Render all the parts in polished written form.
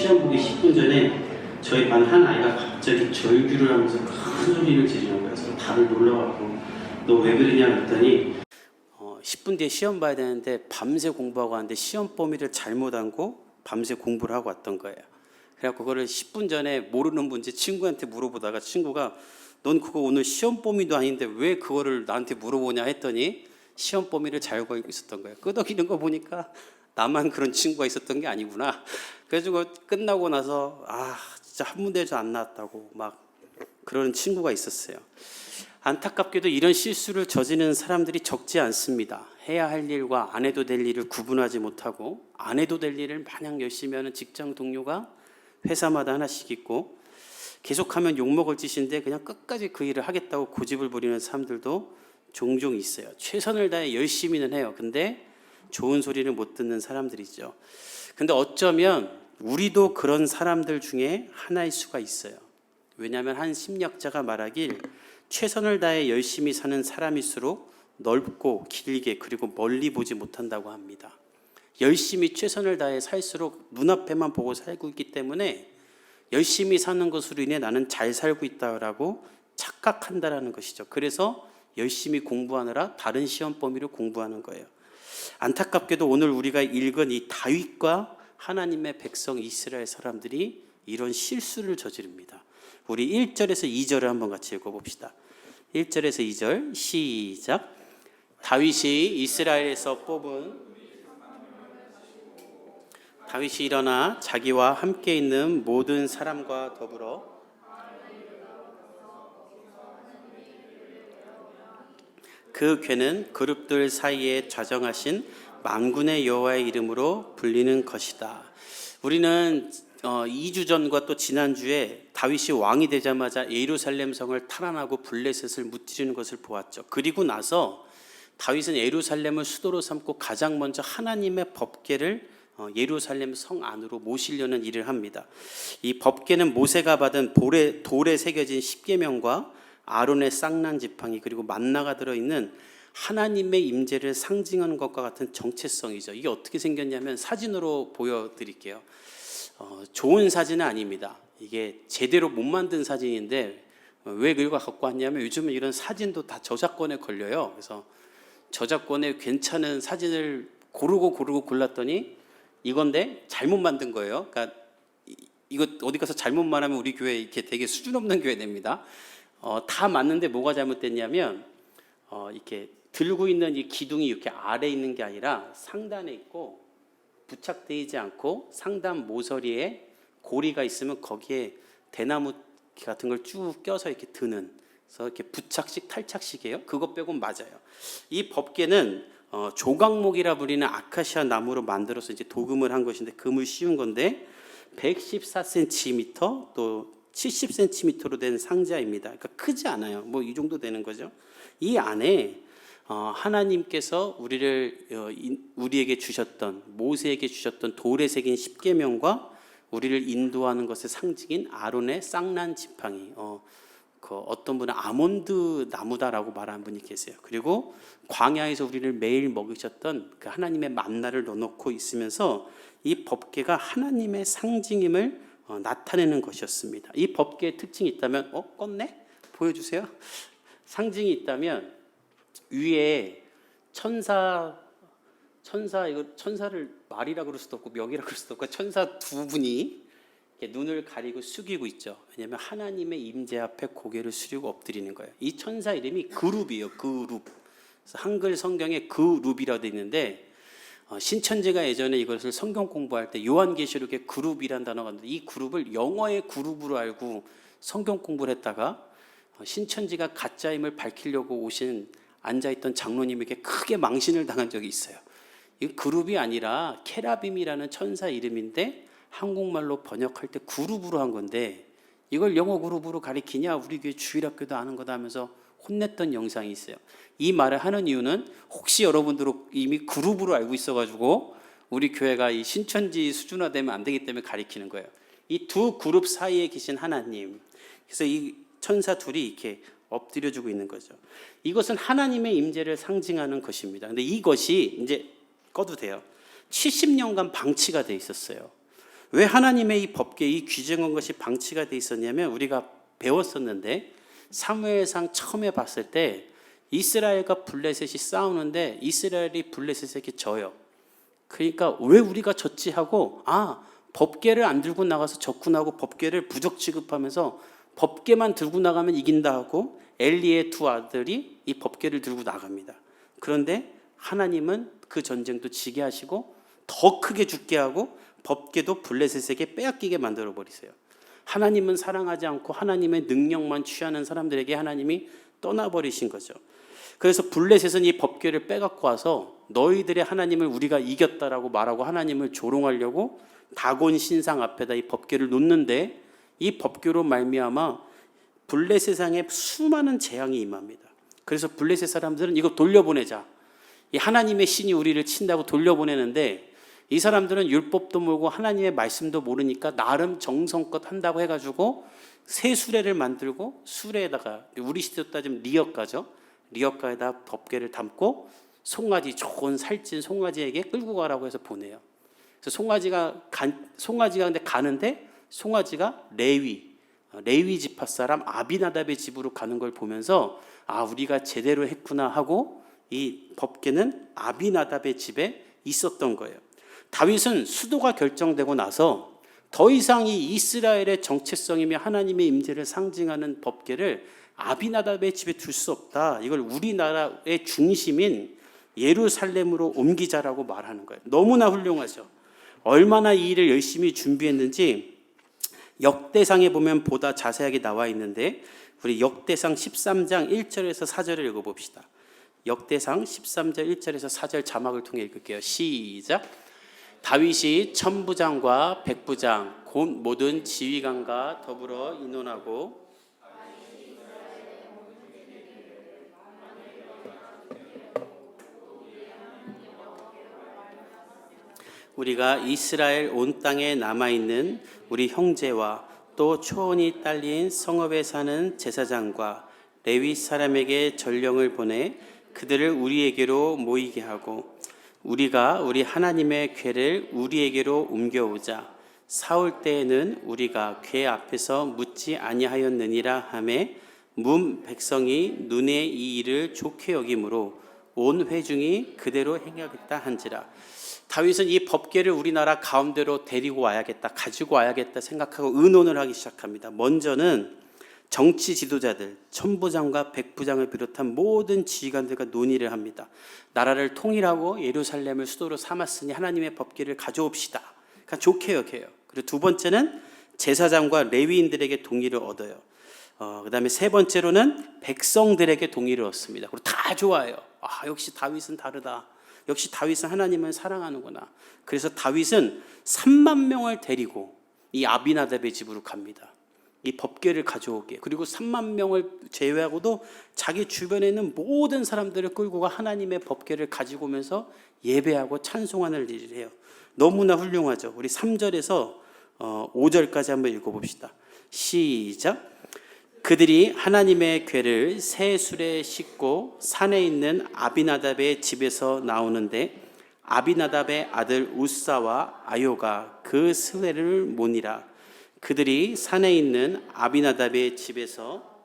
시험 보기 10분 전에 저희 반 한 아이가 갑자기 절규를 하면서 큰 소리를 지르는 거예요. 그래서 다들 놀라가지고 너 왜 그러냐 했더니 10분 뒤에 시험 봐야 되는데 밤새 공부하고 왔는데 시험 범위를 잘못 알고 밤새 공부를 하고 왔던 거예요. 그래갖고 그거를 10분 전에 모르는 분지 친구한테 물어보다가 친구가 넌 그거 오늘 시험 범위도 아닌데 왜 그거를 나한테 물어보냐 했더니 시험 범위를 잘 알고 있었던 거예요. 끄덕이는 거 보니까 나만 그런 친구가 있었던 게 아니구나. 그래가지고 끝나고 나서 진짜 한 문제도 안 나왔다고 막 그런 친구가 있었어요. 안타깝게도 이런 실수를 저지르는 사람들이 적지 않습니다. 해야 할 일과 안 해도 될 일을 구분하지 못하고 안 해도 될 일을 마냥 열심히 하는 직장 동료가 회사마다 하나씩 있고 계속하면 욕먹을 짓인데 그냥 끝까지 그 일을 하겠다고 고집을 부리는 사람들도 종종 있어요. 최선을 다해 열심히는 해요. 근데 좋은 소리를 못 듣는 사람들이죠. 근데 어쩌면 우리도 그런 사람들 중에 하나일 수가 있어요. 왜냐하면 한 심리학자가 말하길 최선을 다해 열심히 사는 사람일수록 넓고 길게 그리고 멀리 보지 못한다고 합니다. 열심히 최선을 다해 살수록 눈앞에만 보고 살고 있기 때문에 열심히 사는 것으로 인해 나는 잘 살고 있다라고 착각한다라는 것이죠. 그래서 열심히 공부하느라 다른 시험 범위를 공부하는 거예요. 안타깝게도 오늘 우리가 읽은 이 다윗과 하나님의 백성 이스라엘 사람들이 이런 실수를 저지릅니다. 우리 1절에서 2절을 한번 같이 읽어봅시다. 1절에서 2절 시작. 다윗이 이스라엘에서 뽑은 다윗이 일어나 자기와 함께 있는 모든 사람과 더불어 그 괴는 그룹들 사이에 좌정하신 만군의 여호와의 이름으로 불리는 것이다. 우리는 2주 전과 또 지난주에 다윗이 왕이 되자마자 예루살렘 성을 탈환하고 블레셋을 무찌르는 것을 보았죠. 그리고 나서 다윗은 예루살렘을 수도로 삼고 가장 먼저 하나님의 법궤를 예루살렘 성 안으로 모시려는 일을 합니다. 이 법궤는 모세가 받은 돌에 새겨진 십계명과 아론의 쌍난 지팡이 그리고 만나가 들어있는 하나님의 임재를 상징하는 것과 같은 정체성이죠. 이게 어떻게 생겼냐면 사진으로 보여드릴게요. 좋은 사진은 아닙니다. 이게 제대로 못 만든 사진인데 왜 이걸 갖고 왔냐면 요즘은 이런 사진도 다 저작권에 걸려요. 그래서 저작권에 괜찮은 사진을 고르고 골랐더니 이건데 잘못 만든 거예요. 그러니까 이거 어디 가서 잘못만 하면 우리 교회 이렇게 되게 수준 없는 교회 됩니다. 다 맞는데 뭐가 잘못됐냐면 이렇게 들고 있는 이 기둥이 이렇게 아래에 있는 게 아니라 상단에 있고 부착되지 않고 상단 모서리에 고리가 있으면 거기에 대나무 같은 걸 쭉 껴서 이렇게 드는 그래서 이렇게 부착식 탈착식이에요. 그것 빼고는 맞아요. 이 법궤는 조각목이라 불리는 아카시아 나무로 만들어서 이제 도금을 한 것인데 금을 씌운 건데 114cm 또 70cm로 된 상자입니다. 그러니까 크지 않아요. 뭐 이 정도 되는 거죠. 이 안에 하나님께서 우리에게 주셨던 모세에게 주셨던 돌에 새긴 십계명과 우리를 인도하는 것의 상징인 아론의 쌍난 지팡이. 어떤 분은 아몬드 나무다라고 말하는 분이 계세요. 그리고 광야에서 우리를 매일 먹이셨던 그 하나님의 만나를 넣어놓고 있으면서 이 법궤가 하나님의 상징임을 나타내는 것이었습니다. 이 법궤의 특징이 있다면 껐네? 보여주세요. 상징이 있다면 위에 천사를 말이라 그럴 수도 없고 명이라 그럴 수도 없고 천사 두 분이 눈을 가리고 숙이고 있죠. 왜냐하면 하나님의 임재 앞에 고개를 숙이고 엎드리는 거예요. 이 천사 이름이 그룹이에요. 그룹. 그래서 한글 성경에 그룹이라고 되어 있는데 신천지가 예전에 이것을 성경 공부할 때 요한계시록에 그룹이란 단어가 있는데 이 그룹을 영어의 그룹으로 알고 성경 공부를 했다가 신천지가 가짜임을 밝히려고 오신 앉아있던 장로님에게 크게 망신을 당한 적이 있어요. 이 그룹이 아니라 케라빔이라는 천사 이름인데 한국말로 번역할 때 그룹으로 한 건데 이걸 영어 그룹으로 가리키냐 우리 교회 주일학교도 아는 거다 하면서 혼냈던 영상이 있어요. 이 말을 하는 이유는 혹시 여러분들 이미 그룹으로 알고 있어가지고 우리 교회가 이 신천지 수준화되면 안 되기 때문에 가리키는 거예요. 이 두 그룹 사이에 계신 하나님. 그래서 이 천사 둘이 이렇게 엎드려주고 있는 거죠. 이것은 하나님의 임재를 상징하는 것입니다. 근데 이것이 이제 꺼도 돼요. 70년간 방치가 돼 있었어요. 왜 하나님의 이 법궤, 이 귀정한 것이 방치가 돼 있었냐면 우리가 배웠었는데 사무엘상 처음에 봤을 때 이스라엘과 블레셋이 싸우는데 이스라엘이 블레셋에게 져요. 그러니까 왜 우리가 졌지 하고 법궤를 안 들고 나가서 졌구나 하고 법궤를 부적 취급하면서 법궤만 들고 나가면 이긴다 하고 엘리의 두 아들이 이 법궤를 들고 나갑니다. 그런데 하나님은 그 전쟁도 지게 하시고 더 크게 죽게 하고 법궤도 블레셋에게 빼앗기게 만들어 버리세요. 하나님은 사랑하지 않고 하나님의 능력만 취하는 사람들에게 하나님이 떠나버리신 거죠. 그래서 블레셋은 이 법궤를 빼갖고 와서 너희들의 하나님을 우리가 이겼다라고 말하고 하나님을 조롱하려고 다곤 신상 앞에다 이 법궤를 놓는데 이 법궤로 말미암아 블레셋상에 수많은 재앙이 임합니다. 그래서 블레셋 사람들은 이거 돌려보내자. 이 하나님의 신이 우리를 친다고 돌려보내는데 이 사람들은 율법도 모르고 하나님의 말씀도 모르니까 나름 정성껏 한다고 해가지고 새 수레를 만들고 수레에다가 우리 시대로 따지면 리어가죠. 리어가에다 법궤를 담고 송아지, 좋은 살찐 송아지에게 끌고 가라고 해서 보내요. 그래서 송아지가 근데 가는데 송아지가 레위 지파 사람 아비나답의 집으로 가는 걸 보면서 우리가 제대로 했구나 하고 이 법궤는 아비나답의 집에 있었던 거예요. 다윗은 수도가 결정되고 나서 더 이상 이 이스라엘의 정체성이며 하나님의 임재를 상징하는 법궤를 아비나답의 집에 둘 수 없다. 이걸 우리나라의 중심인 예루살렘으로 옮기자라고 말하는 거예요. 너무나 훌륭하죠. 얼마나 이 일을 열심히 준비했는지 역대상에 보면 보다 자세하게 나와 있는데 우리 역대상 13장 1절에서 4절을 읽어봅시다. 역대상 13절 1절에서 4절 자막을 통해 읽을게요. 시작. 다윗이 천부장과 백부장 곧 모든 지휘관과 더불어 의논하고 우리가 이스라엘 온 땅에 남아있는 우리 형제와 또 초원이 딸린 성읍에 사는 제사장과 레위 사람에게 전령을 보내 그들을 우리에게로 모이게 하고 우리가 우리 하나님의 궤를 우리에게로 옮겨오자. 사울 때에는 우리가 궤 앞에서 묻지 아니하였느니라 하매 문 백성이 눈에 이 일을 좋게 여김으로 온 회중이 그대로 행하겠다 한지라. 다윗은 이 법궤를 우리나라 가운데로 데리고 와야겠다, 가지고 와야겠다 생각하고 의논을 하기 시작합니다. 먼저는 정치 지도자들, 천부장과 백부장을 비롯한 모든 지휘관들과 논의를 합니다. 나라를 통일하고 예루살렘을 수도로 삼았으니 하나님의 법궤를 가져옵시다. 그러니까 좋게 여겨요. 그리고 두 번째는 제사장과 레위인들에게 동의를 얻어요. 그 다음에 세 번째로는 백성들에게 동의를 얻습니다. 그리고 다 좋아요. 역시 다윗은 다르다. 역시 다윗은 하나님을 사랑하는구나. 그래서 다윗은 3만 명을 데리고 이 아비나답의 집으로 갑니다. 이 법궤를 가져오게. 그리고 3만 명을 제외하고도 자기 주변에 있는 모든 사람들을 끌고 가 하나님의 법궤를 가지고 오면서 예배하고 찬송하는 일을 해요. 너무나 훌륭하죠. 우리 3절에서 5절까지 한번 읽어봅시다. 시작. 그들이 하나님의 궤를 새 수레에 싣고 산에 있는 아비나답의 집에서 나오는데 아비나답의 아들 우사와 아요가 그 수레를 모니라. 그들이 산에 있는 아비나답의 집에서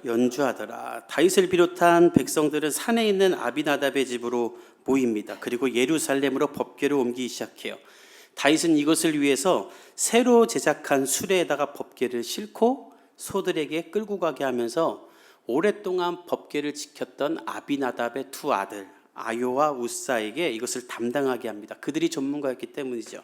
연주하더라. 다윗을 비롯한 백성들은 산에 있는 아비나답의 집으로 모입니다. 그리고 예루살렘으로 법궤를 옮기기 시작해요. 다윗은 이것을 위해서 새로 제작한 수레에다가 법궤를 싣고 소들에게 끌고 가게 하면서 오랫동안 법궤를 지켰던 아비나답의 두 아들 아요와 우사에게 이것을 담당하게 합니다. 그들이 전문가였기 때문이죠.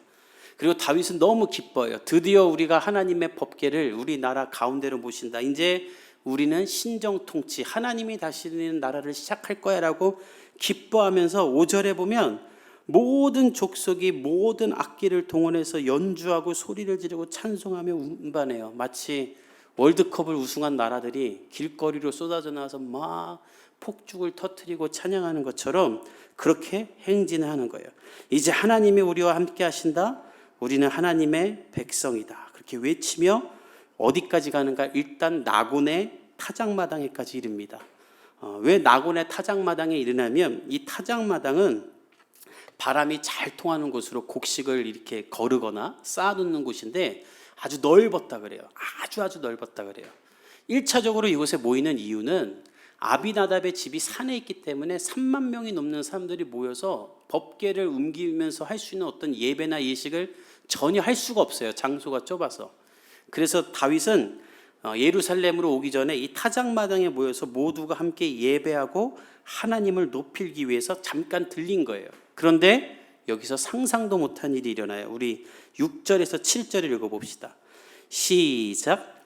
그리고 다윗은 너무 기뻐요. 드디어 우리가 하나님의 법궤를 우리나라 가운데로 모신다. 이제 우리는 신정통치, 하나님이 다스리는 나라를 시작할 거야 라고 기뻐하면서 5절에 보면 모든 족속이 모든 악기를 동원해서 연주하고 소리를 지르고 찬송하며 운반해요. 마치 월드컵을 우승한 나라들이 길거리로 쏟아져 나와서 막 폭죽을 터뜨리고 찬양하는 것처럼 그렇게 행진하는 거예요. 이제 하나님이 우리와 함께 하신다. 우리는 하나님의 백성이다. 그렇게 외치며 어디까지 가는가? 일단 나곤의 타작마당에까지 이릅니다. 왜 나곤의 타작마당에 이르냐면 이 타작마당은 바람이 잘 통하는 곳으로 곡식을 이렇게 거르거나 쌓아놓는 곳인데 아주 넓었다 그래요. 아주 넓었다 그래요. 1차적으로 이곳에 모이는 이유는 아비나답의 집이 산에 있기 때문에 3만 명이 넘는 사람들이 모여서 법궤를 옮기면서 할 수 있는 어떤 예배나 예식을 전혀 할 수가 없어요. 장소가 좁아서. 그래서 다윗은 예루살렘으로 오기 전에 이 타작마당에 모여서 모두가 함께 예배하고 하나님을 높이기 위해서 잠깐 들린 거예요. 그런데 여기서 상상도 못한 일이 일어나요. 우리 6절에서 7절을 읽어봅시다. 시작.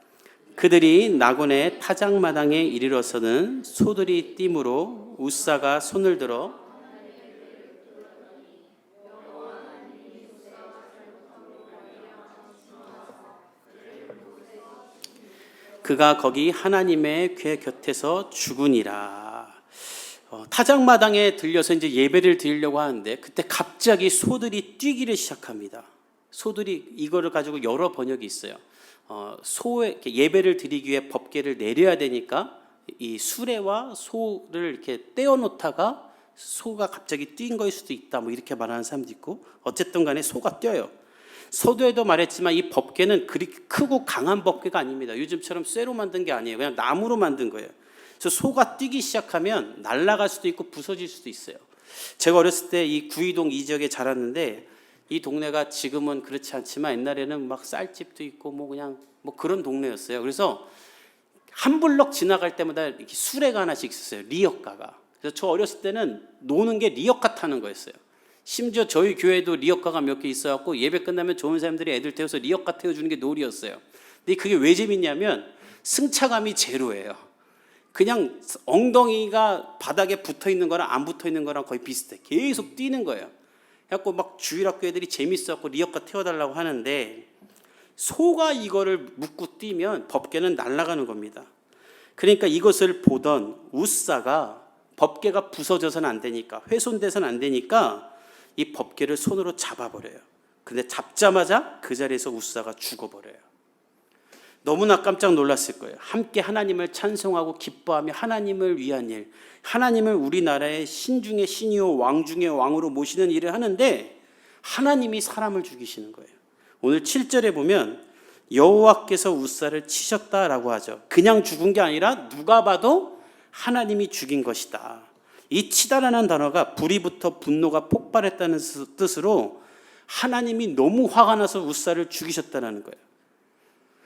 그들이 나곤의 타작마당에 이르러서는 소들이 띠므로 웃사가 손을 들어 그가 거기 하나님의 궤 곁에서 죽으니라. 타작마당에 들려서 이제 예배를 드리려고 하는데 그때 갑자기 소들이 뛰기를 시작합니다. 소들이 이거를 가지고 여러 번역이 있어요. 소의 예배를 드리기 위해 법궤를 내려야 되니까 이 수레와 소를 이렇게 떼어놓다가 소가 갑자기 뛴 거일 수도 있다. 뭐 이렇게 말하는 사람도 있고 어쨌든 간에 소가 뛰어요. 서두에도 말했지만 이 법궤는 그렇게 크고 강한 법궤가 아닙니다. 요즘처럼 쇠로 만든 게 아니에요. 그냥 나무로 만든 거예요. 그래서 소가 뛰기 시작하면 날아갈 수도 있고 부서질 수도 있어요. 제가 어렸을 때 이 구이동 이 지역에 자랐는데 이 동네가 지금은 그렇지 않지만 옛날에는 막 쌀집도 있고 뭐 그냥 뭐 그런 동네였어요. 그래서 한 블럭 지나갈 때마다 이렇게 수레가 하나씩 있었어요. 리어카가. 그래서 저 어렸을 때는 노는 게 리어카 타는 거였어요. 심지어 저희 교회도 리어카가 몇 개 있어갖고 예배 끝나면 좋은 사람들이 애들 태워서 리어카 태워주는 게 놀이였어요. 근데 그게 왜 재밌냐면 승차감이 제로예요. 그냥 엉덩이가 바닥에 붙어 있는 거랑 안 붙어 있는 거랑 거의 비슷해. 계속 뛰는 거예요. 그래갖고 막 주일학교 애들이 재밌어갖고 리어카 태워달라고 하는데 소가 이거를 묶고 뛰면 법궤는 날아가는 겁니다. 그러니까 이것을 보던 웃사가 법궤가 부서져서는 안 되니까 훼손돼서는 안 되니까 이 법궤를 손으로 잡아버려요. 근데 잡자마자 그 자리에서 웃사가 죽어버려요. 너무나 깜짝 놀랐을 거예요. 함께 하나님을 찬송하고 기뻐하며 하나님을 위한 일, 하나님을 우리나라의 신 중의 신이요 왕 중의 왕으로 모시는 일을 하는데 하나님이 사람을 죽이시는 거예요. 오늘 7절에 보면 여호와께서 웃사를 치셨다라고 하죠. 그냥 죽은 게 아니라 누가 봐도 하나님이 죽인 것이다. 이 치다라는 단어가 불이 붙어 분노가 폭발했다는 뜻으로 하나님이 너무 화가 나서 웃사를 죽이셨다는 거예요.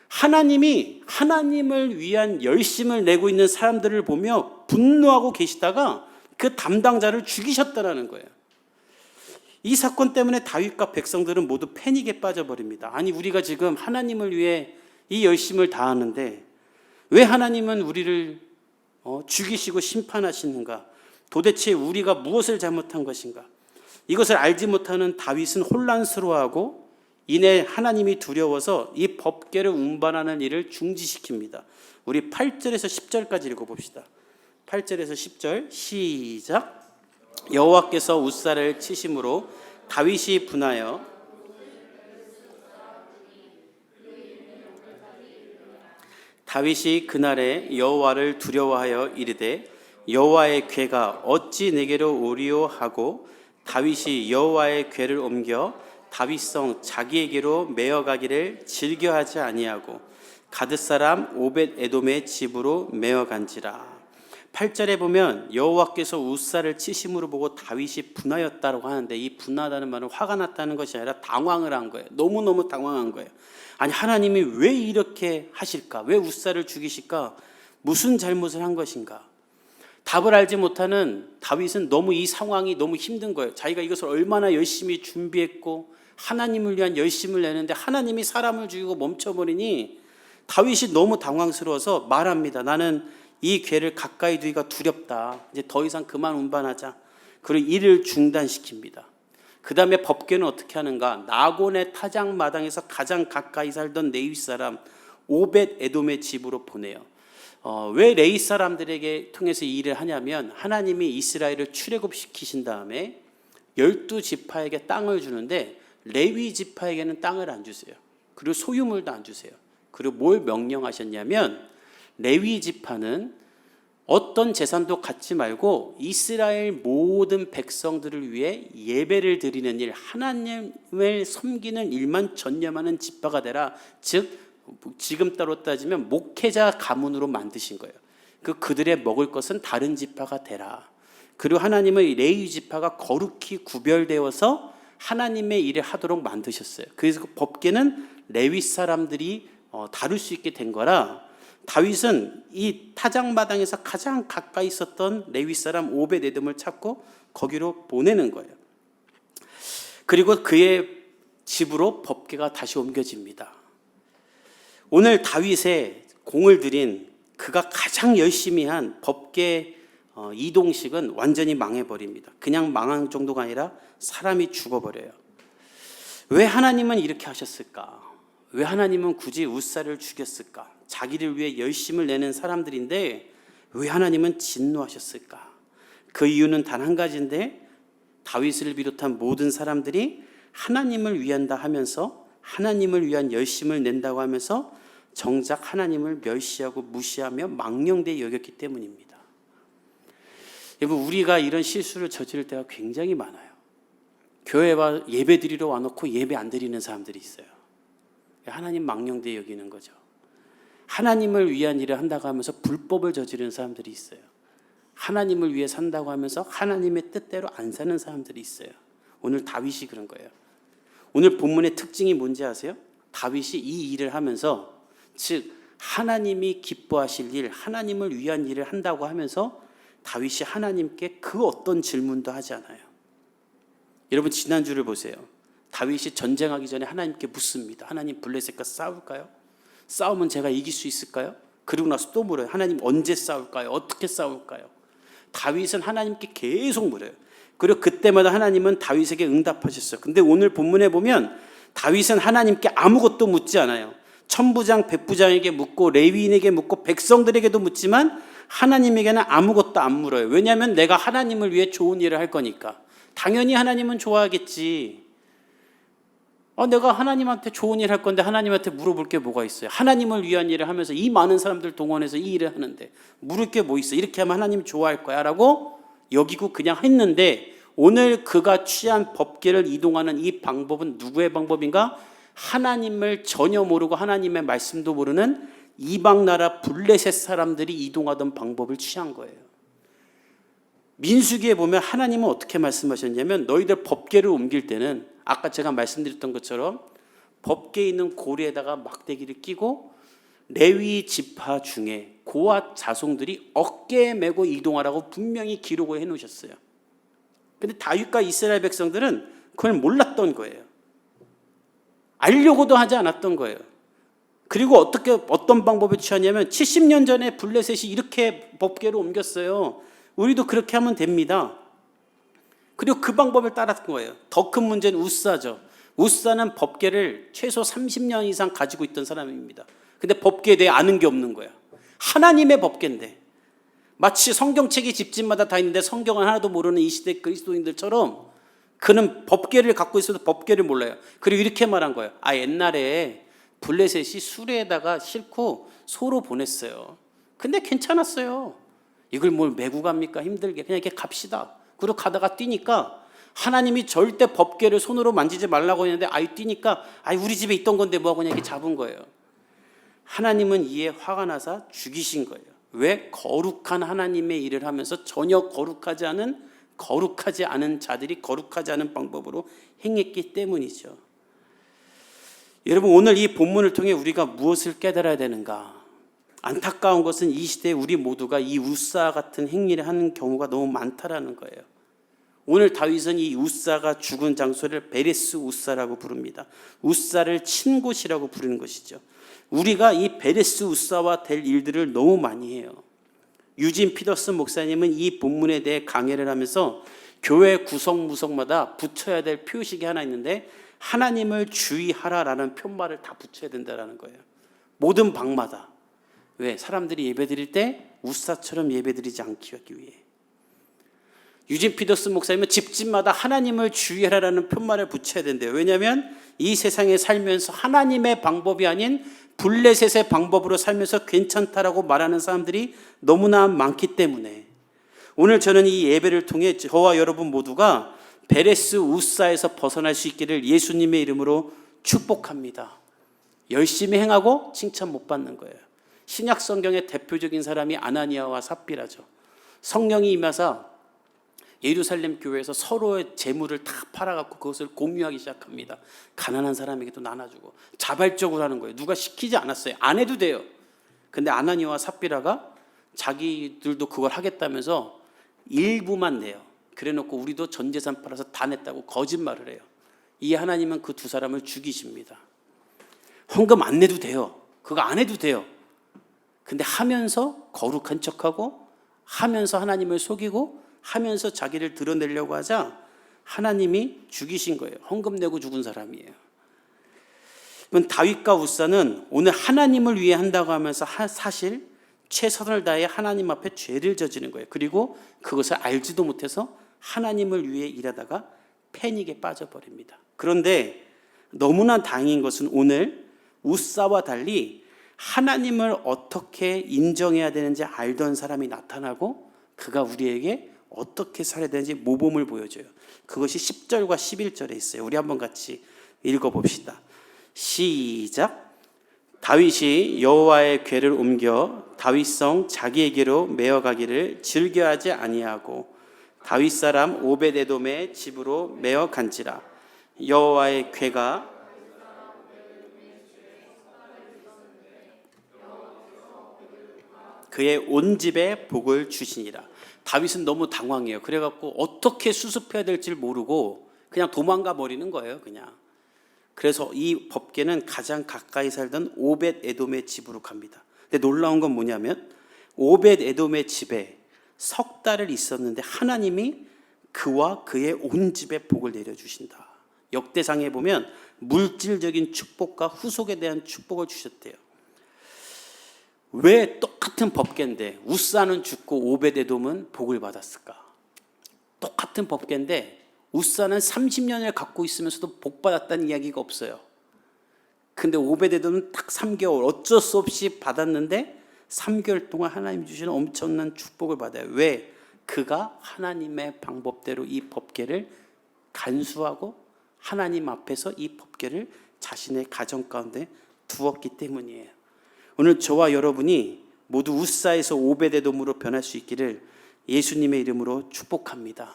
하나님이 하나님을 위한 열심을 내고 있는 사람들을 보며 분노하고 계시다가 그 담당자를 죽이셨다는 거예요. 이 사건 때문에 다윗과 백성들은 모두 패닉에 빠져버립니다. 아니 우리가 지금 하나님을 위해 이 열심을 다하는데 왜 하나님은 우리를 죽이시고 심판하시는가? 도대체 우리가 무엇을 잘못한 것인가? 이것을 알지 못하는 다윗은 혼란스러워하고 이내 하나님이 두려워서 이 법궤를 운반하는 일을 중지시킵니다. 우리 8절에서 10절까지 읽어봅시다. 8절에서 10절 시작. 여호와께서 웃사를 치심으로 다윗이 분하여 다윗이 그날에 여호와를 두려워하여 이르되 여호와의 궤가 어찌 내게로 오리오 하고 다윗이 여호와의 궤를 옮겨 다윗성 자기에게로 메어가기를 즐겨하지 아니하고 가드 사람 오벳 에돔의 집으로 메어간지라. 8절에 보면 여호와께서 웃사를 치심으로 보고 다윗이 분하였다고 하는데 이 분하다는 말은 화가 났다는 것이 아니라 당황을 한 거예요. 너무너무 당황한 거예요. 아니 하나님이 왜 이렇게 하실까? 왜 웃사를 죽이실까? 무슨 잘못을 한 것인가? 답을 알지 못하는 다윗은 너무 이 상황이 너무 힘든 거예요. 자기가 이것을 얼마나 열심히 준비했고 하나님을 위한 열심을 내는데 하나님이 사람을 죽이고 멈춰버리니 다윗이 너무 당황스러워서 말합니다. 나는 이 궤를 가까이 두기가 두렵다. 이제 더 이상 그만 운반하자. 그리고 일을 중단시킵니다. 그 다음에 법궤는 어떻게 하는가? 나곤의 타작마당에서 가장 가까이 살던 레위 사람 오벳 에돔의 집으로 보내요. 왜 레위 사람들에게 통해서 이 일을 하냐면 하나님이 이스라엘을 출애굽시키신 다음에 12지파에게 땅을 주는데 레위 지파에게는 땅을 안 주세요. 그리고 소유물도 안 주세요. 그리고 뭘 명령하셨냐면 레위 지파는 어떤 재산도 갖지 말고 이스라엘 모든 백성들을 위해 예배를 드리는 일, 하나님을 섬기는 일만 전념하는 지파가 되라. 즉 지금 따로 따지면 목회자 가문으로 만드신 거예요. 그들의 먹을 것은 다른 지파가 되라. 그리고 하나님의 레위 지파가 거룩히 구별되어서 하나님의 일을 하도록 만드셨어요. 그래서 그 법궤는 레위 사람들이 다룰 수 있게 된 거라, 다윗은 이 타작마당에서 가장 가까이 있었던 레위 사람 오벳에돔을 찾고 거기로 보내는 거예요. 그리고 그의 집으로 법궤가 다시 옮겨집니다. 오늘 다윗의 공을 들인 그가 가장 열심히 한 법궤 이동식은 완전히 망해버립니다. 그냥 망한 정도가 아니라 사람이 죽어버려요. 왜 하나님은 이렇게 하셨을까? 왜 하나님은 굳이 웃사를 죽였을까? 자기를 위해 열심을 내는 사람들인데 왜 하나님은 진노하셨을까? 그 이유는 단 한 가지인데, 다윗을 비롯한 모든 사람들이 하나님을 위한다 하면서 하나님을 위한 열심을 낸다고 하면서 정작 하나님을 멸시하고 무시하며 망령되이 여겼기 때문입니다. 여러분, 우리가 이런 실수를 저지를 때가 굉장히 많아요. 교회 예배 드리러 와놓고 예배 안 드리는 사람들이 있어요. 하나님 망령되이 여기는 거죠. 하나님을 위한 일을 한다고 하면서 불법을 저지르는 사람들이 있어요. 하나님을 위해 산다고 하면서 하나님의 뜻대로 안 사는 사람들이 있어요. 오늘 다윗이 그런 거예요. 오늘 본문의 특징이 뭔지 아세요? 다윗이 이 일을 하면서, 즉 하나님이 기뻐하실 일, 하나님을 위한 일을 한다고 하면서 다윗이 하나님께 그 어떤 질문도 하지 않아요. 여러분, 지난주를 보세요. 다윗이 전쟁하기 전에 하나님께 묻습니다. 하나님, 블레셋과 싸울까요? 싸우면 제가 이길 수 있을까요? 그리고 나서 또 물어요. 하나님, 언제 싸울까요? 어떻게 싸울까요? 다윗은 하나님께 계속 물어요. 그리고 그때마다 하나님은 다윗에게 응답하셨어요. 근데 오늘 본문에 보면 다윗은 하나님께 아무것도 묻지 않아요. 천부장, 백부장에게 묻고 레위인에게 묻고 백성들에게도 묻지만 하나님에게는 아무것도 안 물어요. 왜냐하면 내가 하나님을 위해 좋은 일을 할 거니까. 당연히 하나님은 좋아하겠지. 내가 하나님한테 좋은 일 할 건데 하나님한테 물어볼 게 뭐가 있어요? 하나님을 위한 일을 하면서 이 많은 사람들 동원해서 이 일을 하는데 물을 게 뭐 있어? 이렇게 하면 하나님 좋아할 거야 라고 여기고 그냥 했는데, 오늘 그가 취한 법궤를 이동하는 이 방법은 누구의 방법인가? 하나님을 전혀 모르고 하나님의 말씀도 모르는 이방 나라 블레셋 사람들이 이동하던 방법을 취한 거예요. 민수기에 보면 하나님은 어떻게 말씀하셨냐면, 너희들 법궤를 옮길 때는 아까 제가 말씀드렸던 것처럼 법궤에 있는 고리에다가 막대기를 끼고 레위 지파 중에 고앗 자손들이 어깨에 메고 이동하라고 분명히 기록을 해놓으셨어요. 근데 다윗과 이스라엘 백성들은 그걸 몰랐던 거예요. 알려고도 하지 않았던 거예요. 그리고 어떤 방법을 취하냐면 70년 전에 블레셋이 이렇게 법궤로 옮겼어요. 우리도 그렇게 하면 됩니다. 그리고 그 방법을 따랐던 거예요. 더 큰 문제는 웃사죠. 웃사는 법궤를 최소 30년 이상 가지고 있던 사람입니다. 근데 법궤에 대해 아는 게 없는 거야. 하나님의 법궤인데, 마치 성경책이 집집마다 다 있는데 성경을 하나도 모르는 이 시대 그리스도인들처럼 그는 법궤를 갖고 있어도 법궤를 몰라요. 그리고 이렇게 말한 거예요. 옛날에 블레셋이 수레에다가 싣고 소로 보냈어요. 근데 괜찮았어요. 이걸 뭘 메고 갑니까? 힘들게. 그냥 이렇게 갑시다. 그리고 가다가 뛰니까 하나님이 절대 법궤를 손으로 만지지 말라고 했는데 뛰니까 우리 집에 있던 건데 뭐하고 그냥 이렇게 잡은 거예요. 하나님은 이에 화가 나서 죽이신 거예요. 왜? 거룩한 하나님의 일을 하면서 전혀 거룩하지 않은 자들이 거룩하지 않은 방법으로 행했기 때문이죠. 여러분, 오늘 이 본문을 통해 우리가 무엇을 깨달아야 되는가? 안타까운 것은 이 시대에 우리 모두가 이 웃사 같은 행위를 하는 경우가 너무 많다라는 거예요. 오늘 다윗은 이 웃사가 죽은 장소를 베레스 웃사라고 부릅니다. 웃사를 친 곳이라고 부르는 것이죠. 우리가 이 베레스 웃사와 될 일들을 너무 많이 해요. 유진 피터슨 목사님은 이 본문에 대해 강해를 하면서 교회 구석무석마다 붙여야 될 표식이 하나 있는데, 하나님을 주의하라라는 표말을 다 붙여야 된다는 거예요. 모든 방마다. 왜? 사람들이 예배드릴 때 웃사처럼 예배드리지 않기 위해. 유진 피더스 목사님은 집집마다 하나님을 주의하라는 표말을 붙여야 된대요. 왜냐하면 이 세상에 살면서 하나님의 방법이 아닌 블레셋의 방법으로 살면서 괜찮다라고 말하는 사람들이 너무나 많기 때문에 오늘 저는 이 예배를 통해 저와 여러분 모두가 베레스 우사에서 벗어날 수 있기를 예수님의 이름으로 축복합니다. 열심히 행하고 칭찬 못 받는 거예요. 신약 성경의 대표적인 사람이 아나니아와 삽비라죠. 성령이 임하사 예루살렘 교회에서 서로의 재물을 다 팔아갖고 그것을 공유하기 시작합니다. 가난한 사람에게도 나눠주고 자발적으로 하는 거예요. 누가 시키지 않았어요. 안 해도 돼요. 근데 아나니아와 삽비라가 자기들도 그걸 하겠다면서 일부만 내요. 그래놓고 우리도 전 재산 팔아서 다 냈다고 거짓말을 해요. 이 하나님은 그 두 사람을 죽이십니다. 헌금 안 내도 돼요. 그거 안 해도 돼요. 근데 하면서 거룩한 척하고 하면서 하나님을 속이고 하면서 자기를 드러내려고 하자 하나님이 죽이신 거예요. 헌금 내고 죽은 사람이에요. 다윗과 우사는 오늘 하나님을 위해 한다고 하면서 사실 최선을 다해 하나님 앞에 죄를 저지른 거예요. 그리고 그것을 알지도 못해서 하나님을 위해 일하다가 패닉에 빠져버립니다. 그런데 너무나 다행인 것은 오늘 우사와 달리 하나님을 어떻게 인정해야 되는지 알던 사람이 나타나고 그가 우리에게 어떻게 살아야 되는지 모범을 보여줘요. 그것이 10절과 11절에 있어요. 우리 한번 같이 읽어봅시다. 시작. 다윗이 여호와의 궤를 옮겨 다윗성 자기에게로 메어가기를 즐겨하지 아니하고 다윗 사람 오벳에돔의 집으로 메어 간지라. 여호와의 궤가 그의 온 집에 복을 주시니라. 다윗은 너무 당황해요. 그래갖고 어떻게 수습해야 될지 모르고 그냥 도망가 버리는 거예요. 그냥. 그래서 이 법궤는 가장 가까이 살던 오벳 에돔의 집으로 갑니다. 근데 놀라운 건 뭐냐면 오벳 에돔의 집에 석 달을 있었는데 하나님이 그와 그의 온 집에 복을 내려주신다. 역대상에 보면 물질적인 축복과 후속에 대한 축복을 주셨대요. 왜 똑같은 법궤인데 우사는 죽고 오벳에돔은 복을 받았을까? 똑같은 법궤인데 우사는 30년을 갖고 있으면서도 복 받았다는 이야기가 없어요. 근데 오벳에돔은 딱 3개월 어쩔 수 없이 받았는데 3개월 동안 하나님 주시는 엄청난 축복을 받아요. 왜? 그가 하나님의 방법대로 이 법궤를 간수하고 하나님 앞에서 이 법궤를 자신의 가정 가운데 두었기 때문이에요. 오늘 저와 여러분이 모두 우사에서 오벳에돔으로 변할 수 있기를 예수님의 이름으로 축복합니다.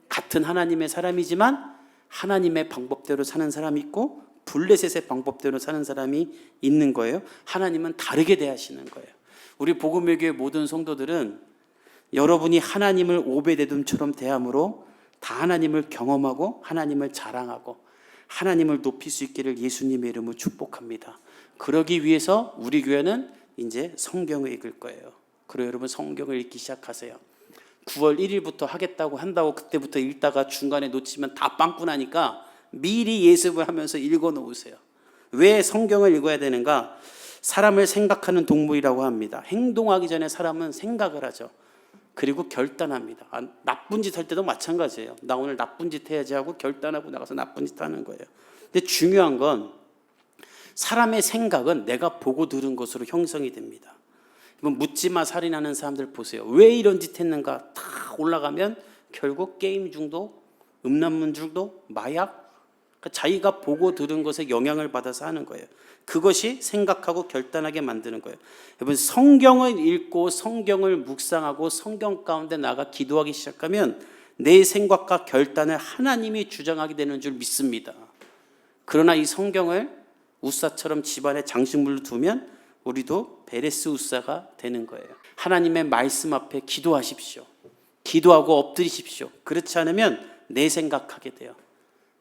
같은 하나님의 사람이지만 하나님의 방법대로 사는 사람이 있고 블레셋의 방법대로 사는 사람이 있는 거예요. 하나님은 다르게 대하시는 거예요. 우리 복음의 교회 모든 성도들은 여러분이 하나님을 오벳에돔처럼 대함으로 다 하나님을 경험하고 하나님을 자랑하고 하나님을 높일 수 있기를 예수님의 이름으로 축복합니다. 그러기 위해서 우리 교회는 이제 성경을 읽을 거예요. 그리고 여러분 성경을 읽기 시작하세요. 9월 1일부터 하겠다고 한다고 그때부터 읽다가 중간에 놓치면 다 빵꾸 나니까 미리 예습을 하면서 읽어 놓으세요. 왜 성경을 읽어야 되는가? 사람을 생각하는 동물이라고 합니다. 행동하기 전에 사람은 생각을 하죠. 그리고 결단합니다. 나쁜 짓 할 때도 마찬가지예요. 나 오늘 나쁜 짓 해야지 하고 결단하고 나가서 나쁜 짓 하는 거예요. 근데 중요한 건 사람의 생각은 내가 보고 들은 것으로 형성이 됩니다. 묻지마 살인하는 사람들 보세요. 왜 이런 짓 했는가 다 올라가면 결국 게임 중독, 음란물 중독, 마약, 그러니까 자기가 보고 들은 것에 영향을 받아서 하는 거예요. 그것이 생각하고 결단하게 만드는 거예요. 여러분 성경을 읽고 성경을 묵상하고 성경 가운데 나가 기도하기 시작하면 내 생각과 결단을 하나님이 주장하게 되는 줄 믿습니다. 그러나 이 성경을 우사처럼 집안에 장식물로 두면 우리도 베레스 우사가 되는 거예요. 하나님의 말씀 앞에 기도하십시오. 기도하고 엎드리십시오. 그렇지 않으면 내 생각하게 돼요.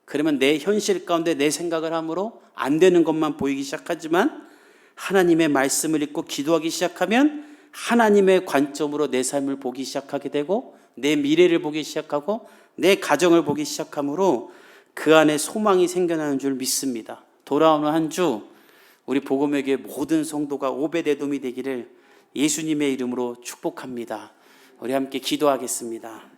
그러면 내 현실 가운데 내 생각을 함으로 안 되는 것만 보이기 시작하지만 하나님의 말씀을 읽고 기도하기 시작하면 하나님의 관점으로 내 삶을 보기 시작하게 되고 내 미래를 보기 시작하고 내 가정을 보기 시작하므로 그 안에 소망이 생겨나는 줄 믿습니다. 돌아오는 한 주 우리 복음의 교회 모든 성도가 오벳에돔이 되기를 예수님의 이름으로 축복합니다. 우리 함께 기도하겠습니다.